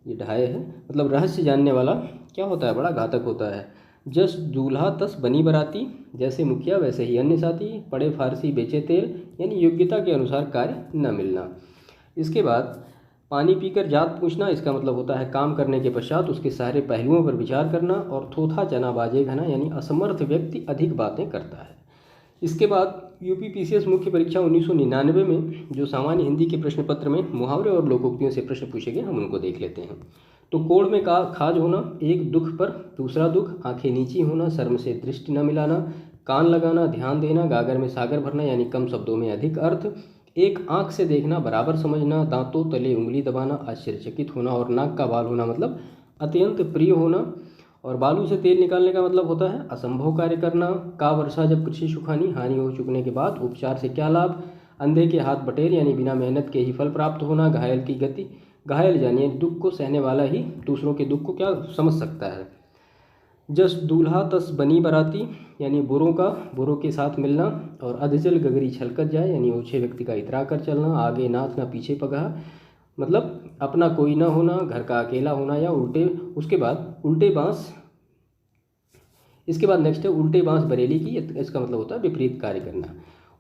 ये ढाए है मतलब रहस्य जानने वाला क्या होता है, बड़ा घातक होता है। जस दूल्हा तस बनी बराती, जैसे मुखिया वैसे ही अन्य साथी, पड़े फारसी बेचे तेल यानी योग्यता के अनुसार कार्य न मिलना। इसके बाद पानी पीकर जात पूछना, इसका मतलब होता है काम करने के पश्चात उसके सारे पहलुओं पर विचार करना, और थोथा चना बाजे घना यानी असमर्थ व्यक्ति अधिक बातें करता है। इसके बाद यूपीपीसीएस मुख्य परीक्षा 1999 में जो सामान्य हिंदी के प्रश्न पत्र में मुहावरे और लोकोक्तियों से प्रश्न पूछे गए हम उनको देख लेते हैं। तो कोड़ में का खाज होना, एक दुख पर दूसरा दुख, आंखें नीची होना, शर्म से दृष्टि न मिलाना, कान लगाना, ध्यान देना, गागर में सागर भरना यानी कम शब्दों में अधिक अर्थ, एक आंख से देखना, बराबर समझना, दांतों तले उंगली दबाना, आश्चर्यचकित होना, और नाक का बाल होना मतलब अत्यंत प्रिय होना, और बालू से तेल निकालने का मतलब होता है असंभव कार्य करना, का वर्षा जब कृषि सुखानी, हानि हो चुकने के बाद उपचार से क्या लाभ, अंधे के हाथ बटेर यानी बिना मेहनत के ही फल प्राप्त होना, घायल की गति, घायल जानिए दुख को सहने वाला ही दूसरों के दुख को क्या समझ सकता है। जस दूल्हा तस बनी बराती यानी बुरों के साथ मिलना, और अधजल गगरी छलकत जाए यानी ओछे व्यक्ति का इतरा कर चलना, आगे नाथ ना पीछे पगहा मतलब अपना कोई ना होना, घर का अकेला होना, या उल्टे, उसके बाद उल्टे बांस, इसके बाद नेक्स्ट है उल्टे बांस बरेली की, इसका मतलब होता है विपरीत कार्य करना।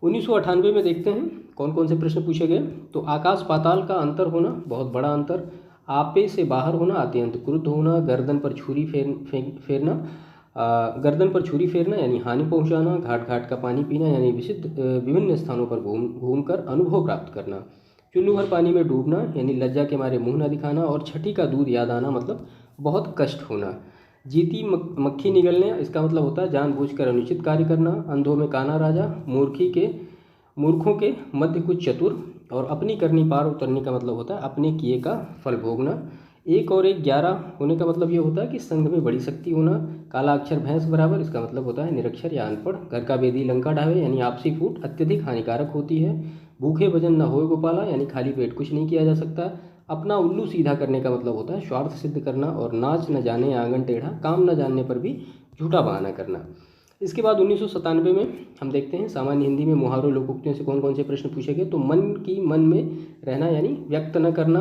1998 में देखते हैं कौन कौन से प्रश्न पूछे गए। तो आकाश पाताल का अंतर होना, बहुत बड़ा अंतर, आपे से बाहर होना, अत्यंत क्रुद्ध होना, गर्दन पर छुरी फेरना, गर्दन पर छुरी फेरना यानी हानि पहुंचाना, घाट घाट का पानी पीना यानी विभिन्न स्थानों पर घूमकर अनुभव प्राप्त करना, चुल्लू भर पानी में डूबना यानी लज्जा के मारे मुंह न दिखाना, और छठी का दूध याद आना मतलब बहुत कष्ट होना, जीती मक्खी निगलने, इसका मतलब होता है जानबूझकर अनुचित कार्य करना, अंधों में काना राजा, मूर्खों के मध्य कुछ चतुर, और अपनी करनी पार उतरने का मतलब होता है अपने किए का फल भोगना, 1 और 1 11 होने का मतलब ये होता है कि संघ में बड़ी शक्ति होना, काला अक्षर भैंस बराबर, इसका मतलब होता है निरक्षर या अनपढ़, घर का वेदी लंका ढावे यानी आपसी फूट अत्यधिक हानिकारक होती है, भूखे भजन न होए गोपाला यानी खाली पेट कुछ नहीं किया जा सकता, अपना उल्लू सीधा करने का मतलब होता है स्वार्थ सिद्ध करना, और नाच न जाने आंगन टेढ़ा, काम न जानने पर भी झूठा बहाना करना। इसके बाद 1997 में हम देखते हैं सामान्य हिंदी में मुहावरों लोकोक्तियों से कौन कौन से प्रश्न पूछे गए। तो मन में रहना यानी व्यक्त न करना,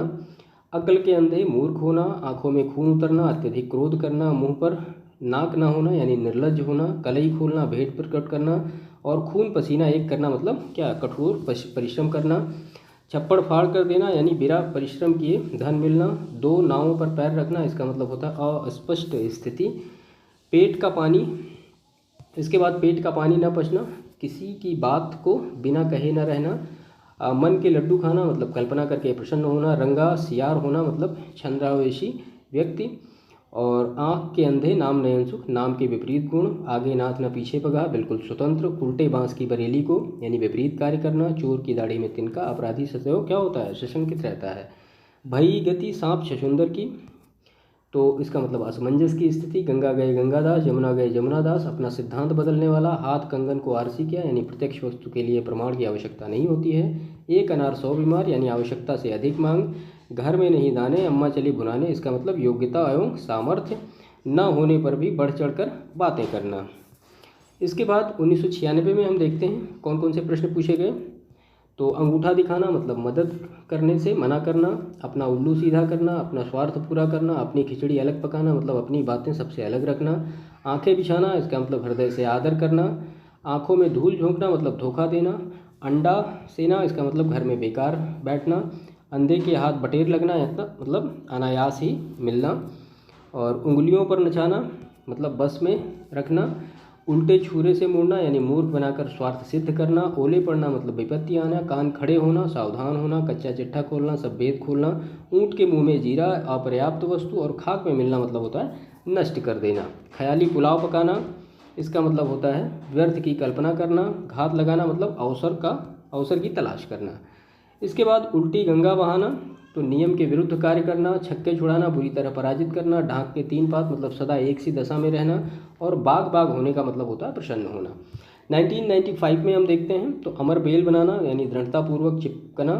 अक्ल के अंधे मूर्ख होना, आंखों में खून उतरना, अत्यधिक क्रोध करना, मुंह पर नाक ना होना यानी निर्लज्ज होना, कलई खोलना, भेद प्रकट करना, और खून पसीना एक करना मतलब क्या कठोर परिश्रम करना, छप्पड़ फाड़ कर देना यानी बिना परिश्रम किए धन मिलना, 2 नावों पर पैर रखना, इसका मतलब होता है अस्पष्ट स्थिति, पेट का पानी, इसके बाद पेट का पानी न पचना, किसी की बात को बिना कहे न रहना, मन के लड्डू खाना मतलब कल्पना करके प्रसन्न होना, रंगा सियार होना मतलब छंद्रावेशी व्यक्ति, और आँख के अंधे नाम नयन सुख, नाम के विपरीत गुण, आगे नाथ न पीछे पगा बिल्कुल स्वतंत्र, उल्टे बांस की बरेली को यानी विपरीत कार्य करना, चोर की दाढ़ी में तिनका, अपराधी सदैव क्या होता है सशंकित रहता है, भई गति सांप छछूंदर की, तो इसका मतलब असमंजस की स्थिति, गंगा गए गंगादास, यमुना गए जमुनादास, अपना सिद्धांत बदलने वाला, हाथ कंगन को आरसी किया यानी प्रत्यक्ष वस्तु के लिए प्रमाण की आवश्यकता नहीं होती है, 1 अनार 100 बीमार यानी आवश्यकता से अधिक मांग, घर में नहीं दाने अम्मा चली भुनाने, इसका मतलब योग्यता एवं सामर्थ्य न होने पर भी बढ़ चढ़कर बातें करना। इसके बाद 1996 में हम देखते हैं कौन कौन से प्रश्न पूछे गए। तो अंगूठा दिखाना मतलब मदद करने से मना करना, अपना उल्लू सीधा करना, अपना स्वार्थ पूरा करना, अपनी खिचड़ी अलग पकाना मतलब अपनी बातें सबसे अलग रखना, आंखें बिछाना इसका मतलब हृदय से आदर करना, आंखों में धूल झोंकना मतलब धोखा देना, अंडा सेना इसका मतलब घर में बेकार बैठना, अंधे के हाथ बटेर लगना मतलब अनायास ही मिलना, और उंगलियों पर नचाना मतलब बस में रखना, उल्टे छुरे से मुड़ना यानी मूर्ख बनाकर स्वार्थ सिद्ध करना। ओले पड़ना मतलब विपत्ति आना। कान खड़े होना, सावधान होना, कच्चा चिट्ठा खोलना, सब भेद खोलना। ऊँट के मुंह में जीरा, अपर्याप्त वस्तु और खाक में मिलना मतलब होता है नष्ट कर देना। ख्याली पुलाव पकाना, इसका मतलब होता है व्यर्थ की कल्पना करना। घात लगाना मतलब अवसर की तलाश करना। इसके बाद उल्टी गंगा बहाना, तो नियम के विरुद्ध कार्य करना। छक्के छुड़ाना, बुरी तरह पराजित करना। ढाक के 3 पात मतलब सदा एक सी दशा में रहना। और बाग बाग होने का मतलब होता है प्रसन्न होना। 1995 में हम देखते हैं तो अमर बेल बनाना यानी दृढ़तापूर्वक चिपकना।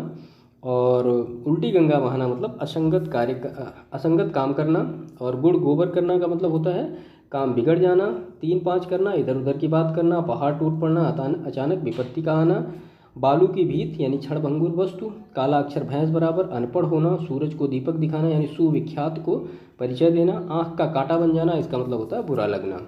और उल्टी गंगा बहाना मतलब असंगत काम करना। और गुड़ गोबर करना का मतलब होता है काम बिगड़ जाना। 3-5 करना, इधर उधर की बात करना, पहाड़ टूट पड़ना, अचानक विपत्ति का आना। बालू की भीत यानी क्षणभंगुर वस्तु। काला अक्षर भैंस बराबर, अनपढ़ होना। सूरज को दीपक दिखाना यानी सुविख्यात को परिचय देना। आँख का कांटा बन जाना, इसका मतलब होता है बुरा लगना।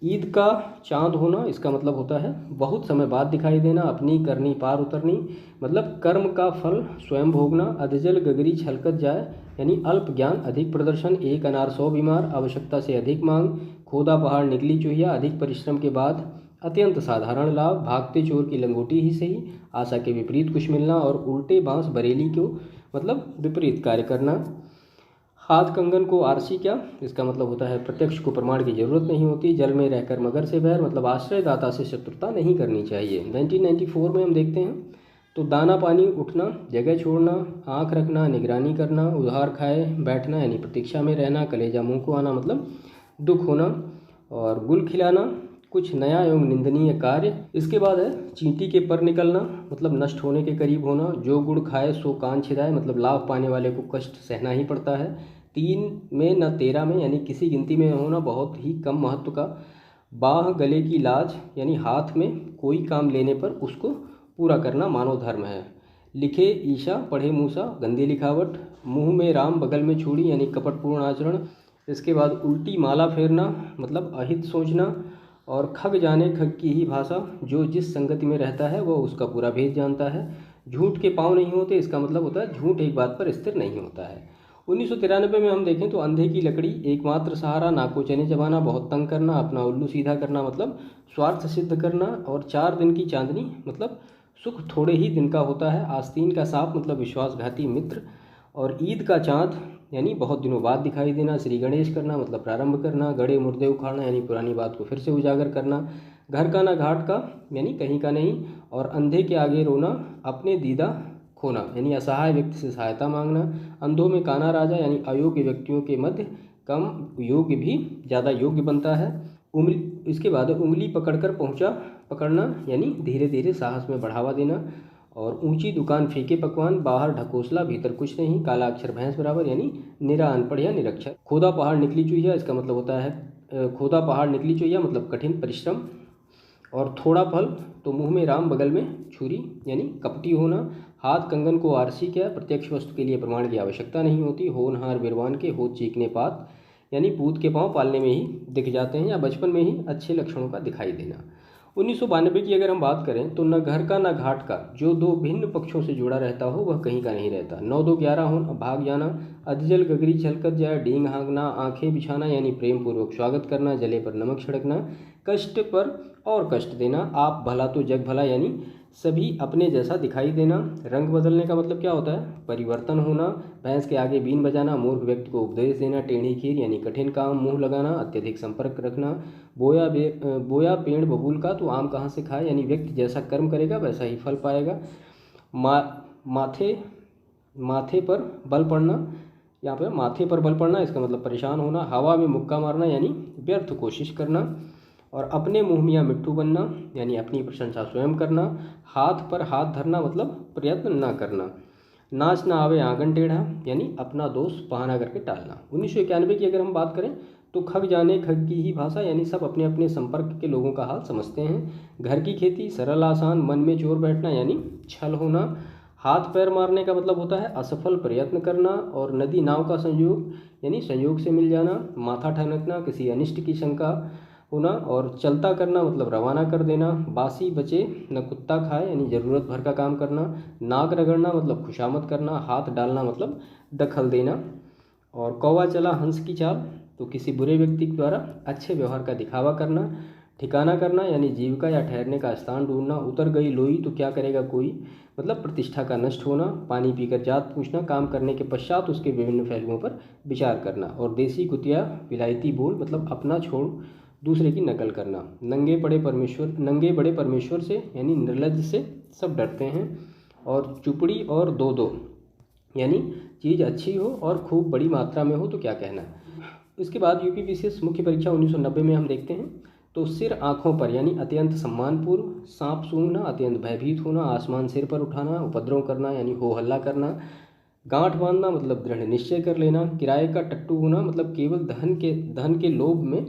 ईद का चांद होना, इसका मतलब होता है बहुत समय बाद दिखाई देना। अपनी करनी पार उतरनी मतलब कर्म का फल स्वयं भोगना। अधजल गगरी छलकत जाए यानी अल्प ज्ञान अधिक प्रदर्शन। एक अनार 100 बीमार, आवश्यकता से अधिक मांग। खोदा पहाड़ निकली चूहिया, अधिक परिश्रम के बाद अत्यंत साधारण लाभ। भागते चोर की लंगोटी ही सही, आशा के विपरीत कुछ मिलना। और उल्टे बांस बरेली को मतलब विपरीत कार्य करना। हाथ कंगन को आरसी क्या, इसका मतलब होता है प्रत्यक्ष को प्रमाण की जरूरत नहीं होती। जल में रहकर मगर से बैर मतलब आश्रयदाता से शत्रुता नहीं करनी चाहिए। 1994 में हम देखते हैं तो दाना पानी उठना, जगह छोड़ना, आँख रखना, निगरानी करना, उधार खाए बैठना यानी प्रतीक्षा में रहना। कलेजा मुंह को आना मतलब दुख होना। और गुल खिलाना, कुछ नया एवं निंदनीय कार्य। इसके बाद है चींटी के पर निकलना मतलब नष्ट होने के करीब होना। जो गुड़ खाए सो कान छिदाए मतलब लाभ पाने वाले को कष्ट सहना ही पड़ता है। 3 में न 13 में यानी किसी गिनती में होना बहुत ही कम महत्व का। बाह गले की लाज यानी हाथ में कोई काम लेने पर उसको पूरा करना मानव धर्म है। लिखे ईशा पढ़े मूसा, गंदी लिखावट। मुंह में राम बगल में छुरी यानी कपटपूर्ण आचरण। इसके बाद उल्टी माला फेरना मतलब अहित सोचना। और खग जाने खग की ही भाषा, जो जिस संगति में रहता है वह उसका पूरा भेद जानता है। झूठ के पाँव नहीं होते, इसका मतलब होता है झूठ एक बात पर स्थिर नहीं होता है। 1993 में हम देखें तो अंधे की लकड़ी एकमात्र सहारा, नाको चने चबाना, बहुत तंग करना, अपना उल्लू सीधा करना मतलब स्वार्थ सिद्ध करना। और 4 दिन की चांदनी मतलब सुख थोड़े ही दिन का होता है। आस्तीन का सांप मतलब विश्वासघाती मित्र। और ईद का चाँद यानी बहुत दिनों बाद दिखाई देना। श्री गणेश करना मतलब प्रारंभ करना। गड़े मुर्दे उखाड़ना यानी पुरानी बात को फिर से उजागर करना। घर का ना घाट का यानी कहीं का नहीं। और अंधे के आगे रोना, अपने दीदा खोना यानी असहाय व्यक्ति से सहायता मांगना। अंधों में काना राजा यानी अयोग्य व्यक्तियों के मध्य कम योग्य भी ज़्यादा योग्य बनता है। इसके बाद उंगली पकड़कर पकड़ना यानी धीरे धीरे साहस में बढ़ावा देना। और ऊंची दुकान फीके पकवान, बाहर ढकोसला भीतर कुछ नहीं। काला अक्षर भैंस बराबर यानी निरा अनपढ़ या निरक्षर। खोदा पहाड़ निकली चुहिया, इसका मतलब होता है खोदा पहाड़ निकली चुहिया मतलब कठिन परिश्रम। और थोड़ा फल तो मुंह में राम बगल में छुरी यानी कपटी होना। हाथ कंगन को आरसी क्या, प्रत्यक्ष वस्तु के लिए प्रमाण की आवश्यकता नहीं होती। होनहार बिरवान के होत चीकने पात यानी पूत के पाँव पालने में ही दिख जाते हैं या बचपन में ही अच्छे लक्षणों का दिखाई देना। 1992 की अगर हम बात करें तो न घर का न घाट का, जो दो भिन्न पक्षों से जुड़ा रहता हो वह कहीं का नहीं रहता। 9-2-11 हो भाग जाना। अधजल गगरी छलकत जाए, डींग हाँकना, आंखें बिछाना यानी प्रेम पूर्वक स्वागत करना। जले पर नमक छिड़कना, कष्ट पर और कष्ट देना। आप भला तो जग भला यानी सभी अपने जैसा दिखाई देना। रंग बदलने का मतलब क्या होता है, परिवर्तन होना। भैंस के आगे बीन बजाना, मूर्ख व्यक्ति को उपदेश देना। टेढ़ी खीर यानी कठिन काम, मुंह लगाना, अत्यधिक संपर्क रखना। बोया पेड़ बबूल का तो आम कहाँ से खाए यानी व्यक्ति जैसा कर्म करेगा वैसा ही फल पाएगा। माथे पर बल पड़ना, यहाँ पर माथे पर बल पड़ना इसका मतलब परेशान होना। हवा में मुक्का मारना यानी व्यर्थ कोशिश करना। और अपने मुँह मियाँ मिट्ठू बनना यानी अपनी प्रशंसा स्वयं करना। हाथ पर हाथ धरना मतलब प्रयत्न न करना। नाच ना आवे आंगन टेढ़ा यानी अपना दोष बहाना करके टालना। 1991 की अगर हम बात करें तो खग जाने खग की ही भाषा यानी सब अपने अपने संपर्क के लोगों का हाल समझते हैं। घर की खेती सरल आसान, मन में चोर बैठना यानी छल होना। हाथ पैर मारने का मतलब होता है असफल प्रयत्न करना। और नदी नाव का संयोग यानी संयोग से मिल जाना। माथा ठनकना, किसी अनिष्ट की शंका होना। और चलता करना मतलब रवाना कर देना। बासी बचे न कुत्ता खाए यानी ज़रूरत भर का काम करना। नाक रगड़ना मतलब खुशामद करना। हाथ डालना मतलब दखल देना। और कौवा चला हंस की चाल तो किसी बुरे व्यक्ति द्वारा अच्छे व्यवहार का दिखावा करना। ठिकाना करना यानी जीविका या ठहरने का स्थान ढूंढना। उतर गई लोई तो क्या करेगा कोई, मतलब प्रतिष्ठा का नष्ट होना। पानी पीकर जात पूछना, काम करने के पश्चात उसके विभिन्न पहलुओं पर विचार करना। और देसी कुतिया विलायती बोल, मतलब अपना छोड़ दूसरे की नकल करना। नंगे बड़े परमेश्वर से यानी निर्लज्ज से सब डरते हैं। और चुपड़ी और दो दो यानी चीज़ अच्छी हो और खूब बड़ी मात्रा में हो तो क्या कहना। इसके बाद यूपीपीसीएस मुख्य परीक्षा 1990 में हम देखते हैं तो सिर आँखों पर यानी अत्यंत सम्मानपूर्व, सांप सूंघना अत्यंत भयभीत होना, आसमान सिर पर उठाना, उपद्रव करना यानी हो हल्ला करना, गांठ बांधना मतलब दृढ़ निश्चय कर लेना, किराए का टट्टू होना मतलब केवल धन के लोभ में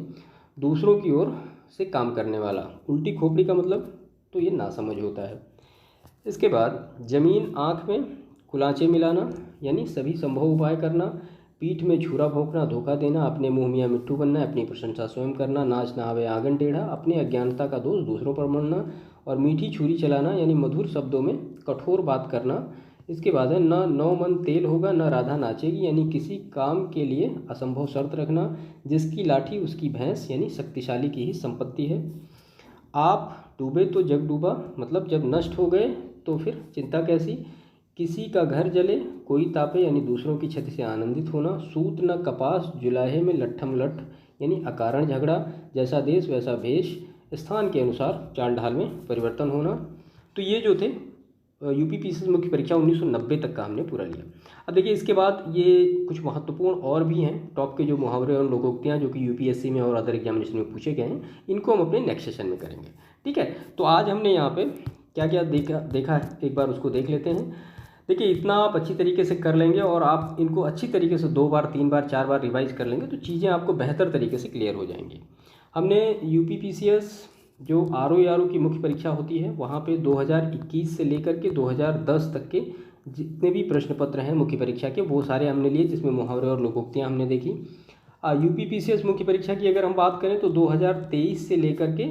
दूसरों की ओर से काम करने वाला, उल्टी खोपड़ी का मतलब तो ये नासमझ होता है। इसके बाद जमीन आँख में कुलांचे मिलाना यानी सभी संभव उपाय करना, पीठ में छुरा भोंकना, धोखा देना, अपने मुंह मियाँ मिट्ठू बनना, अपनी प्रशंसा स्वयं करना, नाच ना आवे आंगन टेढ़ा, अपने अज्ञानता का दोष दूसरों पर मढ़ना, और मीठी छुरी चलाना यानी मधुर शब्दों में कठोर बात करना। इसके बाद है न नौ मन तेल होगा न राधा नाचेगी यानी किसी काम के लिए असंभव शर्त रखना, जिसकी लाठी उसकी भैंस यानी शक्तिशाली की ही संपत्ति है। आप डूबे तो जग डूबा मतलब जब नष्ट हो गए तो फिर चिंता कैसी। किसी का घर जले कोई तापे यानी दूसरों की क्षति से आनंदित होना। सूत न कपास जुलाहे में लट्ठम लट्ठ यानी अकारण झगड़ा, जैसा देश वैसा भेष, स्थान के अनुसार चाल ढाल में परिवर्तन होना। तो ये जो थे यूपीपीसीएस मुख्य परीक्षा 1990 तक का हमने पूरा लिया। अब देखिए इसके बाद ये कुछ महत्वपूर्ण और भी हैं टॉप के जो मुहावरे और लोकोक्तियाँ जो कि यूपीएससी में और अदर एग्जामिनेशन में पूछे गए हैं, इनको हम अपने नेक्स्ट सेशन में करेंगे। ठीक है, तो आज हमने यहाँ पे क्या क्या देखा है एक बार उसको देख लेते हैं। देखिए इतना आप अच्छी तरीके से कर लेंगे और आप इनको अच्छी तरीके से 2 बार 3 बार 4 बार रिवाइज कर लेंगे तो चीज़ें आपको बेहतर तरीके से क्लियर हो जाएंगी। हमने यूपीपीसीएस जो आरओ की मुख्य परीक्षा होती है वहाँ पे 2021 से लेकर के 2010 तक के जितने भी प्रश्न पत्र हैं मुख्य परीक्षा के वो सारे हमने लिए, जिसमें मुहावरे और लोकोक्तियाँ हमने देखी। यूपीपीसीएस मुख्य परीक्षा की अगर हम बात करें तो 2023 से लेकर के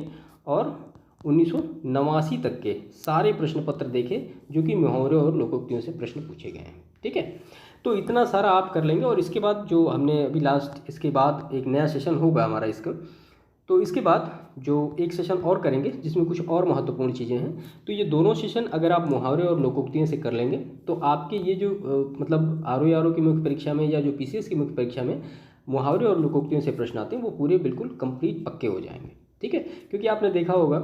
और 1989 तक के सारे प्रश्न पत्र देखे जो कि मुहावरे और लोकोक्तियों से प्रश्न पूछे गए हैं। ठीक है, तो इतना सारा आप कर लेंगे। और इसके बाद जो हमने अभी लास्ट इसके बाद एक नया सेशन होगा हमारा इसका, तो इसके बाद जो एक सेशन और करेंगे जिसमें कुछ और महत्वपूर्ण चीज़ें हैं। तो ये दोनों सेशन अगर आप मुहावरे और लोकोक्तियों से कर लेंगे तो आपके ये जो मतलब आरओ की मुख्य परीक्षा में या जो पीसीएस की मुख्य परीक्षा में मुहावरे और लोकोक्तियों से प्रश्न आते हैं वो पूरे बिल्कुल कंप्लीट पक्के हो जाएंगे। ठीक है, क्योंकि आपने देखा होगा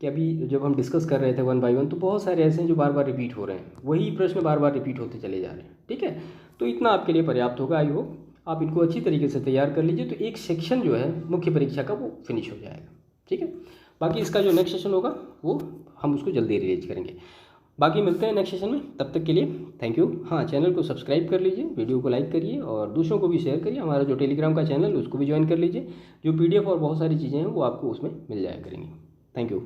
कि अभी जब हम डिस्कस कर रहे थे 1 बाय 1 तो बहुत सारे ऐसे हैं जो बार बार रिपीट हो रहे हैं, वही प्रश्न बार बार रिपीट होते चले जा रहे हैं। ठीक है, तो इतना आपके लिए पर्याप्त होगा। आई होप आप इनको अच्छी तरीके से तैयार कर लीजिए तो एक सेक्शन जो है मुख्य परीक्षा का वो फिनिश हो जाएगा। ठीक है, बाकी इसका जो नेक्स्ट सेशन होगा वो हम उसको जल्दी रिलीज करेंगे। बाकी मिलते हैं नेक्स्ट सेशन में, तब तक के लिए थैंक यू। हाँ, चैनल को सब्सक्राइब कर लीजिए, वीडियो को लाइक करिए और दूसरों को भी शेयर करिए। हमारा जो टेलीग्राम का चैनल है उसको भी ज्वाइन कर लीजिए, जो पीडीएफ और बहुत सारी चीज़ें हैं वो आपको उसमें मिल जाया करेंगी। Thank you.